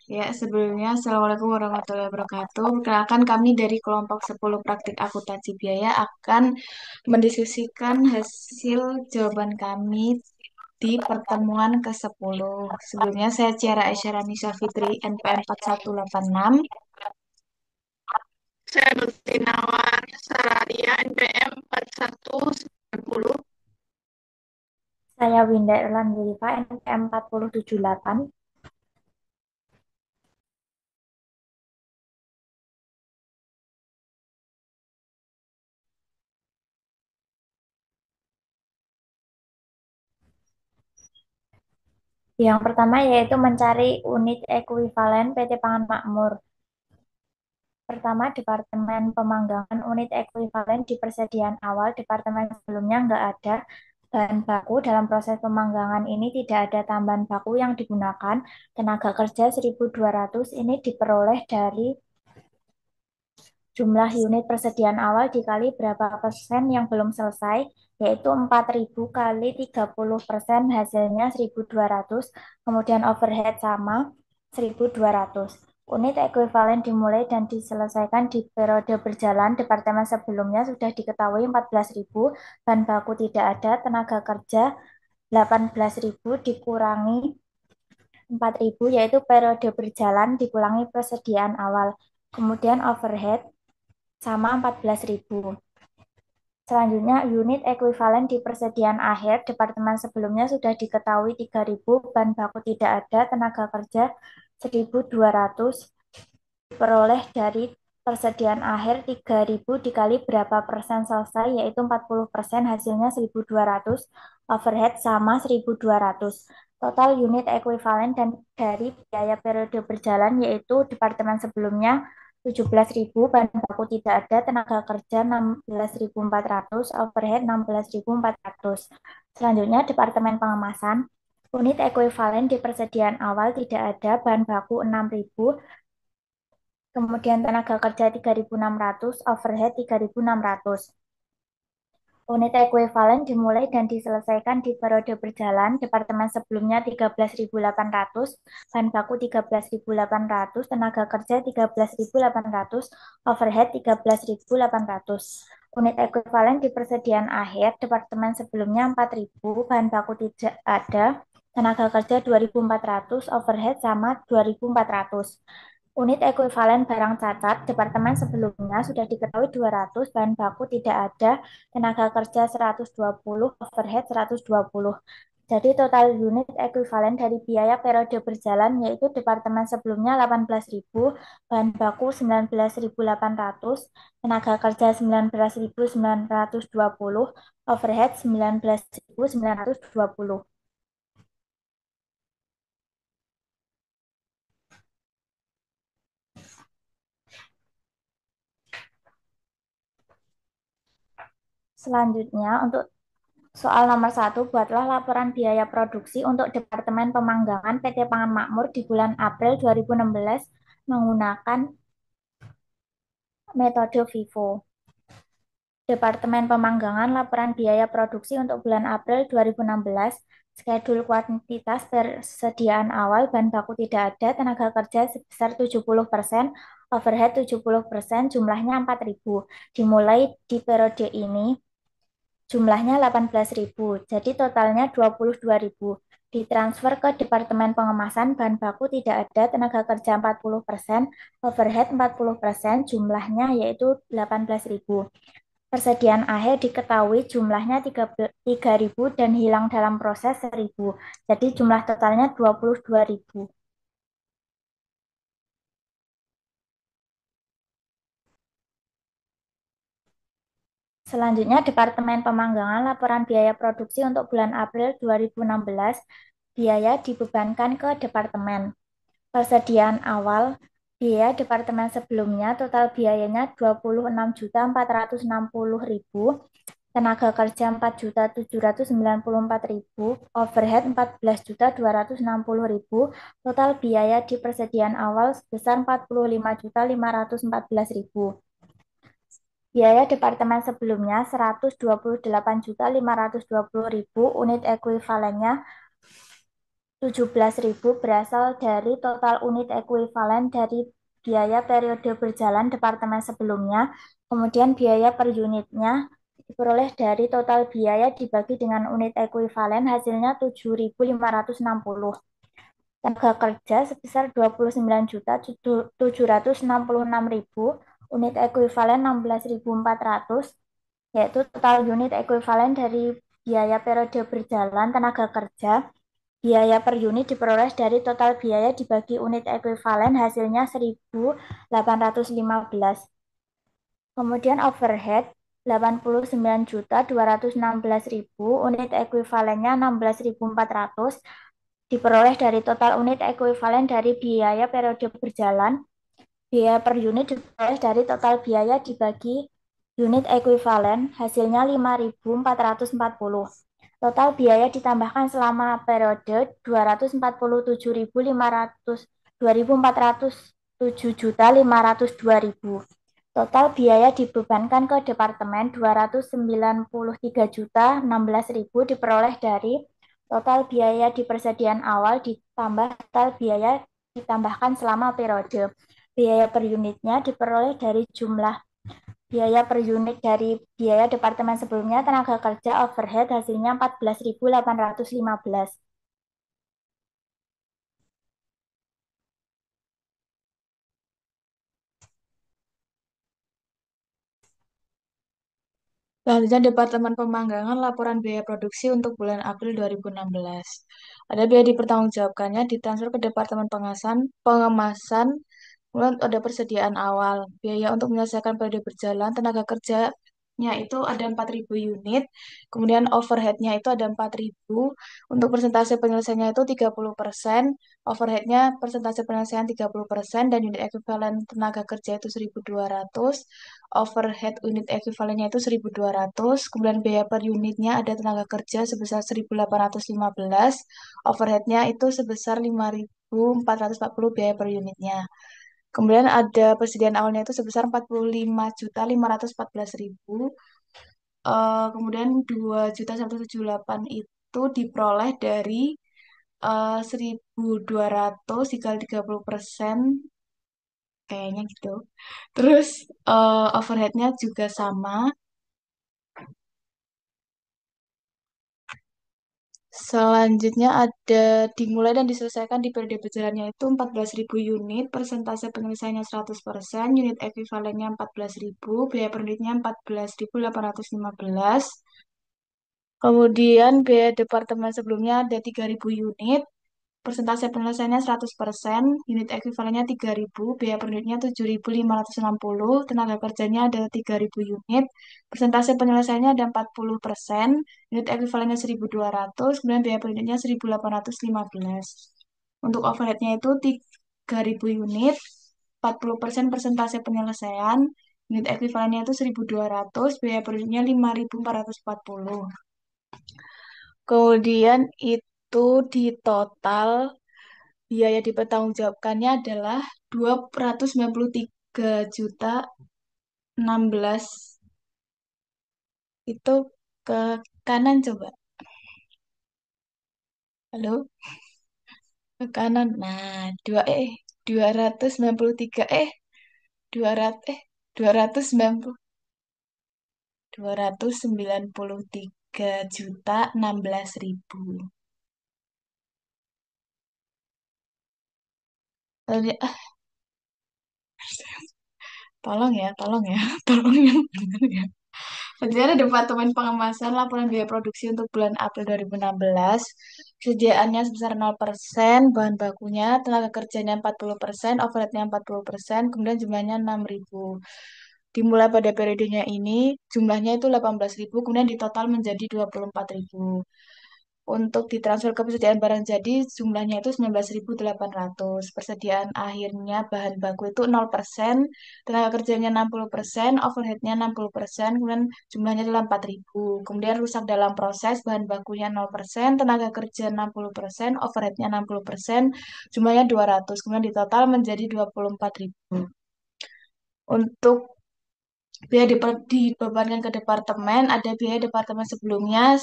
Ya, sebelumnya Assalamualaikum warahmatullahi wabarakatuh. Perkenalkan kami dari kelompok 10 praktik akuntansi biaya akan mendiskusikan hasil jawaban kami di pertemuan ke-10. Sebelumnya saya Ciara Aisyah Nisa Fitri NPM 4186. Saya Nurtinawar Sararia NPM 4190. Saya Winda Erlanda Diva, NPM 4078. Yang pertama yaitu mencari unit ekuivalen PT Pangan Makmur. Pertama, Departemen Pemanggangan unit ekuivalen di persediaan awal. Departemen sebelumnya nggak ada bahan baku. Dalam proses pemanggangan ini tidak ada tambahan baku yang digunakan. Tenaga kerja 1.200 ini diperoleh dari jumlah unit persediaan awal dikali berapa persen yang belum selesai, yaitu 4.000 kali 30% hasilnya 1.200, kemudian overhead sama 1.200. Unit ekuivalen dimulai dan diselesaikan di periode berjalan. Departemen sebelumnya sudah diketahui 14.000, bahan baku tidak ada, tenaga kerja 18.000 dikurangi 4.000 yaitu periode berjalan dikurangi persediaan awal. Kemudian overhead sama 14.000. Selanjutnya, unit ekuivalen di persediaan akhir. Departemen sebelumnya sudah diketahui 3.000, bahan baku tidak ada, tenaga kerja 1.200, peroleh dari persediaan akhir 3.000 dikali berapa persen selesai, yaitu 40%, hasilnya 1.200, overhead sama 1.200. Total unit ekuivalen dan dari biaya periode berjalan, yaitu departemen sebelumnya 17.000, bahan baku tidak ada, tenaga kerja 16.400, overhead 16.400. Selanjutnya, departemen pengemasan. Unit ekuivalen di persediaan awal tidak ada, bahan baku 6.000, kemudian tenaga kerja 3.600, overhead 3.600. Unit ekuivalen dimulai dan diselesaikan di periode berjalan. Departemen sebelumnya 13.800, bahan baku 13.800, tenaga kerja 13.800, overhead 13.800. Unit ekuivalen di persediaan akhir. Departemen sebelumnya 4.000, bahan baku tidak ada, tenaga kerja 2.400, overhead sama 2.400. Unit ekuivalen barang cacat. Departemen sebelumnya sudah diketahui 200, bahan baku tidak ada, tenaga kerja 120, overhead 120. Jadi total unit ekuivalen dari biaya periode berjalan yaitu departemen sebelumnya 18.000, bahan baku 19.800, tenaga kerja 19.920, overhead 19.920. Selanjutnya untuk soal nomor satu, buatlah laporan biaya produksi untuk Departemen Pemanggangan PT Pangan Makmur di bulan April 2016 menggunakan metode FIFO. Departemen Pemanggangan laporan biaya produksi untuk bulan April 2016, skedul kuantitas persediaan awal, bahan baku tidak ada, tenaga kerja sebesar 70%, overhead 70%, jumlahnya 4.000. Dimulai di periode ini, jumlahnya 18.000, jadi totalnya 22.000. Ditransfer ke Departemen Pengemasan, bahan baku tidak ada, tenaga kerja 40%, overhead 40%, jumlahnya yaitu 18.000. Persediaan akhir diketahui jumlahnya 3.000 dan hilang dalam proses 1.000. Jadi jumlah totalnya 22.000. Selanjutnya, Departemen Pemanggangan laporan biaya produksi untuk bulan April 2016. Biaya dibebankan ke Departemen. Persediaan awal, biaya Departemen sebelumnya, total biayanya 26.460.000, tenaga kerja 4.794.000, overhead 14.260.000, total biaya di persediaan awal sebesar 45.514.000. Biaya Departemen sebelumnya 128.520.000, unit ekuivalennya 17.000 berasal dari total unit ekuivalen dari biaya periode berjalan departemen sebelumnya, kemudian biaya per unitnya diperoleh dari total biaya dibagi dengan unit ekuivalen, hasilnya 7.560. Tenaga kerja sebesar 29.766.000, unit ekuivalen 16.400, yaitu total unit ekuivalen dari biaya periode berjalan tenaga kerja. Biaya per unit diperoleh dari total biaya dibagi unit ekuivalen, hasilnya 1.815. Kemudian overhead 89.216.000, unit ekuivalennya 16.400, diperoleh dari total unit ekuivalen dari biaya periode berjalan. Biaya per unit diperoleh dari total biaya dibagi unit ekuivalen, hasilnya 5.440. Total biaya ditambahkan selama periode 247.402.502.000. Total biaya dibebankan ke departemen 293.016.000, diperoleh dari total biaya di persediaan awal ditambah total biaya ditambahkan selama periode. Biaya per unitnya diperoleh dari jumlah biaya per unit dari biaya departemen sebelumnya, tenaga kerja, overhead, hasilnya 14.815. Selanjutnya, Departemen Pemanggangan laporan biaya produksi untuk bulan April 2016. Ada biaya dipertanggungjawabkannya ditransfer ke Departemen Pengemasan, kemudian ada persediaan awal. Biaya untuk menyelesaikan periode berjalan, tenaga kerjanya itu ada 4.000 unit, kemudian overheadnya itu ada 4.000. Untuk persentase penyelesaiannya itu 30%, overheadnya persentase penyelesaian 30%, dan unit ekuivalen tenaga kerja itu 1.200, overhead unit ekuivalennya itu 1.200, kemudian biaya per unitnya ada tenaga kerja sebesar 1.815, overheadnya itu sebesar 5.440 biaya per unitnya. Kemudian ada persediaan awalnya itu sebesar 45.514.000. Kemudian 2.178 itu diperoleh dari 1.200 dikali 30%, kayaknya gitu. Terus overheadnya juga sama. Selanjutnya ada dimulai dan diselesaikan di periode berjalannya itu 14.000 unit, persentase penyelesaiannya 100%, unit ekuivalennya 14.000, biaya per unitnya 14.815. Kemudian biaya departemen sebelumnya ada 3.000 unit, persentase penyelesaiannya 100%, unit ekuivalennya 3.000, biaya per unitnya 7.560, tenaga kerjanya ada 3.000 unit, persentase penyelesaiannya ada 40%, unit ekuivalennya 1.200, kemudian biaya per unitnya 1.815. Untuk overheadnya itu 3.000 unit, 40% persentase penyelesaian, unit ekuivalennya itu 1.200, biaya per unitnya 5.440. Kemudian itu di total biaya dipertanggungjawabkannya adalah 293.016. Itu ke kanan coba. Halo, ke kanan. Nah, 293 200 293.016.000. Lalu tolong ya, tolong yang benar ya. Sebenarnya Departemen Pengemasan laporan biaya produksi untuk bulan April 2016. Sediaannya sebesar 0%, bahan bakunya, tenaga kerjanya 40%, overheadnya 40%, kemudian jumlahnya 6.000. Dimulai pada periodenya ini, jumlahnya itu 18.000, kemudian ditotal menjadi 24.000. Untuk ditransfer ke persediaan barang jadi, jumlahnya itu 19.800. Persediaan akhirnya bahan baku itu 0%, tenaga kerjanya 60%, overheadnya 60%, kemudian jumlahnya adalah 4.000. Kemudian rusak dalam proses, bahan bakunya 0%, tenaga kerja 60%, overheadnya 60%, jumlahnya 200. Kemudian di total menjadi 24.000. Untuk biaya dibebankan ke departemen, ada biaya departemen sebelumnya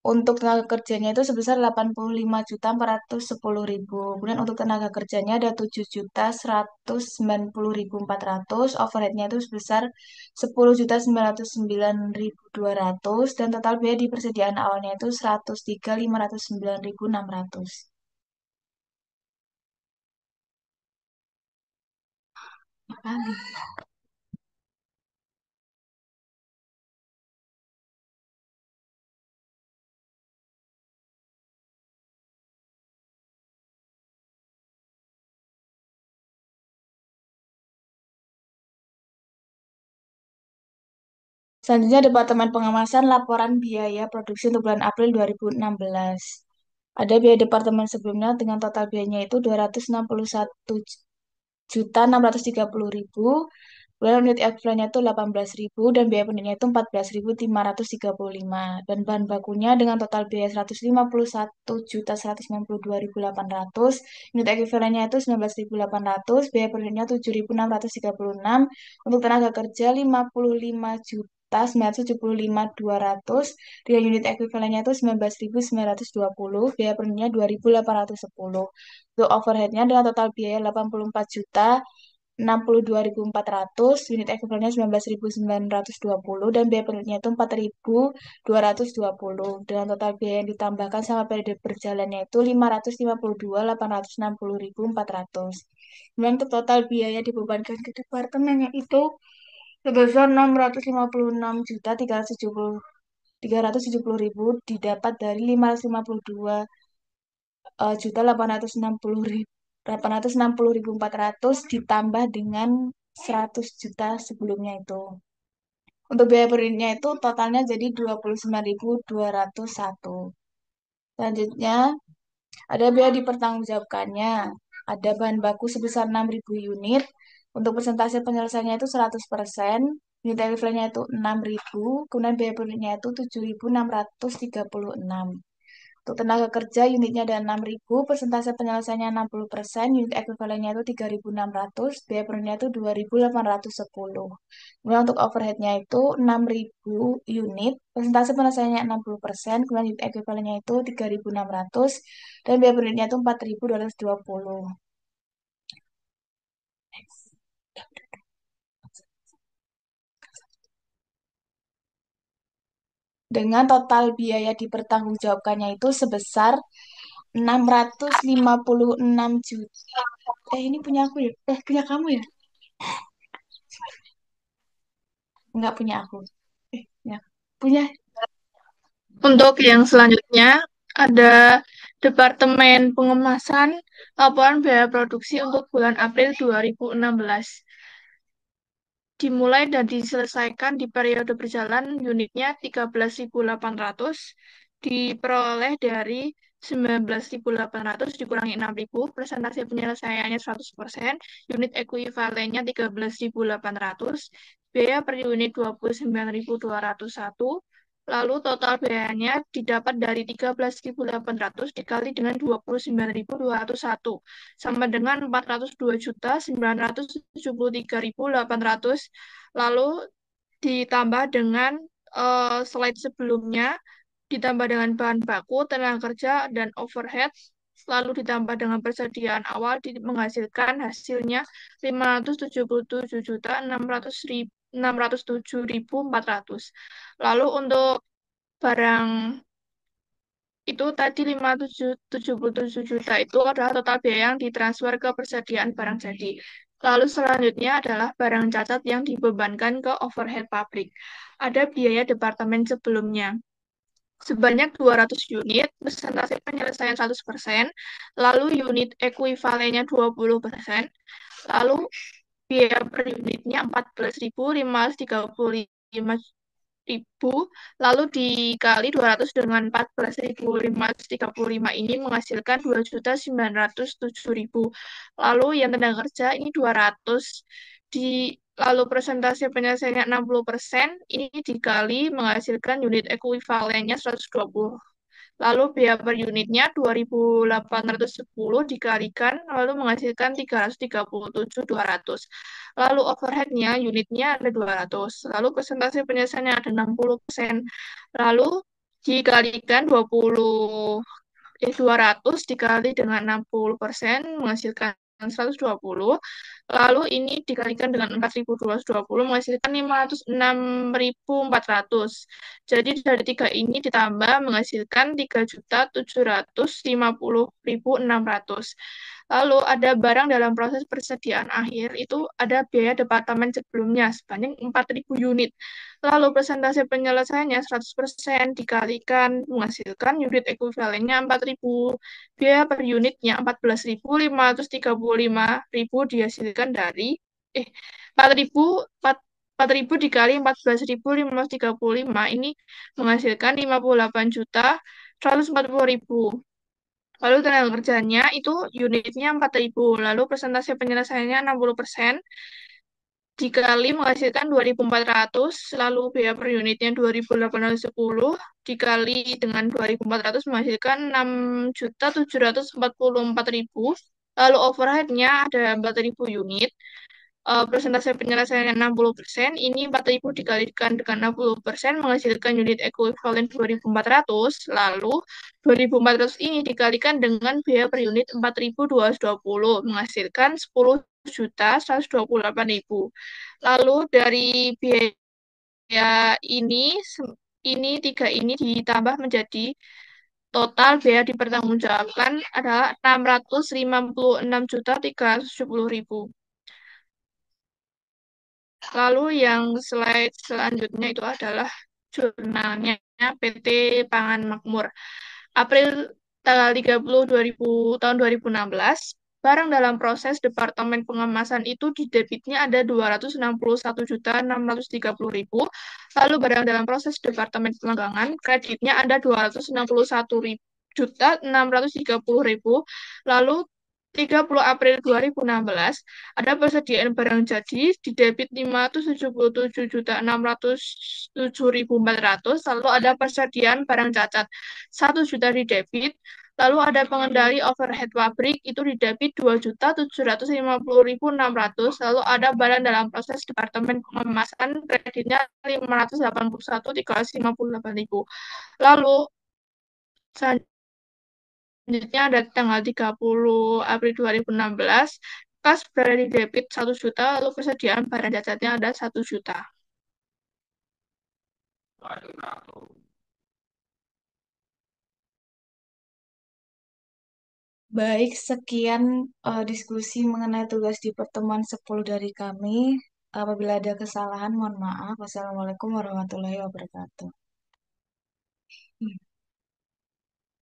Untuk tenaga kerjanya itu sebesar 85.410.000. Kemudian untuk tenaga kerjanya ada 7.190.400. Overheadnya itu sebesar 10.909.200. Dan total biaya di persediaan awalnya itu 103.509.600. Kali. Selanjutnya Departemen Pengemasan Laporan Biaya Produksi untuk bulan April 2016. Ada biaya departemen sebelumnya dengan total biayanya itu 261.630.000. Kemudian unit ekuivalennya itu 18.000 dan biaya penduduknya itu 14.535. Dan bahan bakunya dengan total biaya 151.192.800. Unit ekuivalennya itu 19.800, biaya penduduknya 7.636. Untuk tenaga kerja 55.975.200 dengan unit ekuivalennya itu 19.920, biaya penduduknya 2.810. Untuk overheadnya dengan total biaya 84.062.400, unit ekuivalennya 19.920 dan biaya penduduknya itu 4.220. Dengan total biaya yang ditambahkan sama periode berjalannya itu 552.860.400. Kemudian untuk total biaya dibebankan ke departemennya itu sebesar 656.370.370.000 didapat dari 552.860.400 ditambah dengan 100 juta sebelumnya itu. Untuk biaya periodnya itu totalnya jadi 29.201. Selanjutnya ada biaya dipertanggungjawabkannya. Ada bahan baku sebesar 6.000 unit. Untuk persentase penyelesaiannya itu 100%. Unit ekuivalennya itu 6.000. Kemudian biaya periodnya itu 7.636. Untuk tenaga kerja unitnya ada 6.000, persentase penyelesaiannya 60%, unit ekuivalennya itu 3.600, biaya periodnya itu 2.810. Kemudian untuk overheadnya itu 6.000 unit, persentase penyelesaiannya 60%, kemudian unit ekuivalennya itu 3.600, dan biaya periodnya itu 4.220. Dengan total biaya dipertanggungjawabkannya itu sebesar 656 juta. Ini punya aku ya? Punya kamu ya? Enggak punya aku. Ya. Punya. Untuk yang selanjutnya, ada Departemen Pengemasan Laporan Biaya Produksi untuk bulan April 2016. Dimulai dan diselesaikan di periode berjalan unitnya 13.800, diperoleh dari 19.800 dikurangi 6.000, presentasi penyelesaiannya 100%, unit ekuivalennya 13.800, biaya per unit 29.201, lalu total biayanya didapat dari 13.800 dikali dengan 29.201 sama dengan 402.973.800, lalu ditambah dengan slide sebelumnya, ditambah dengan bahan baku, tenaga kerja, dan overhead, lalu ditambah dengan persediaan awal menghasilkan hasilnya 577.607.400. Lalu untuk barang itu tadi 577 juta itu adalah total biaya yang ditransfer ke persediaan barang jadi. Lalu selanjutnya adalah barang cacat yang dibebankan ke overhead pabrik. Ada biaya departemen sebelumnya. Sebanyak 200 unit, persentase penyelesaian 100%, lalu unit ekuivalennya 20%, lalu biaya per unitnya 14.535 ribu, lalu dikali 200 dengan 14.535 ini menghasilkan 2.907.000. Lalu yang tenaga kerja ini 200, lalu persentase penyelesaiannya 60%, ini dikali menghasilkan unit ekuivalennya 120. Lalu biaya per unitnya 2.810 dikalikan, lalu menghasilkan 337.200. Lalu overheadnya unitnya ada 200. Lalu persentase penyelesaiannya ada 60%. Lalu dikalikan 200 dikali dengan 60% menghasilkan 120. Lalu ini dikalikan dengan 4.220 menghasilkan 506.400. Jadi dari tiga ini ditambah menghasilkan 3.750.600. Lalu ada barang dalam proses persediaan akhir, itu ada biaya departemen sebelumnya sebanyak 4.000 unit. Lalu persentase penyelesaiannya 100% dikalikan menghasilkan unit ekuivalennya 4.000. Biaya per unitnya 14.535.000 dihasilkan dari 4.000 4.000 dikali 14.535 ini menghasilkan 58.140.000. Lalu tenaga kerjanya itu unitnya 4.000. Lalu persentase penyelesaiannya 60%. Dikali menghasilkan 2.400, lalu biaya per unitnya 2.810, dikali dengan 2.400 menghasilkan 6.744.000, lalu overheadnya ada 4.000 unit, persentase penyelesaiannya 60%, ini 4.000 dikalikan dengan 60% menghasilkan unit ekuivalen 2.400, lalu 2.400 ini dikalikan dengan biaya per unit 4.220 menghasilkan 10.128.000. Lalu dari biaya ini tiga ini ditambah menjadi total biaya dipertanggungjawabkan adalah 656.370.000. Lalu yang slide selanjutnya itu adalah jurnalnya PT Pangan Makmur. April tanggal 30 2000 tahun 2016, barang dalam proses Departemen Pengemasan itu di debitnya ada 261.630.000. Lalu barang dalam proses Departemen Pemagangan kreditnya ada 261.630.000. Lalu 30 April 2016 ada persediaan barang jadi di debit 577.607.400, lalu ada persediaan barang cacat 1 juta di debit, lalu ada pengendali overhead pabrik itu di debit 2.750.600, lalu ada barang dalam proses Departemen Pengemasan kreditnya 581.358.000. Lalu selanjutnya ada tanggal 30 April 2016, kas berada di debit 1 juta, lalu persediaan barang cacatnya ada 1 juta. Baik, sekian diskusi mengenai tugas di pertemuan 10 dari kami. Apabila ada kesalahan, mohon maaf. Wassalamualaikum warahmatullahi wabarakatuh.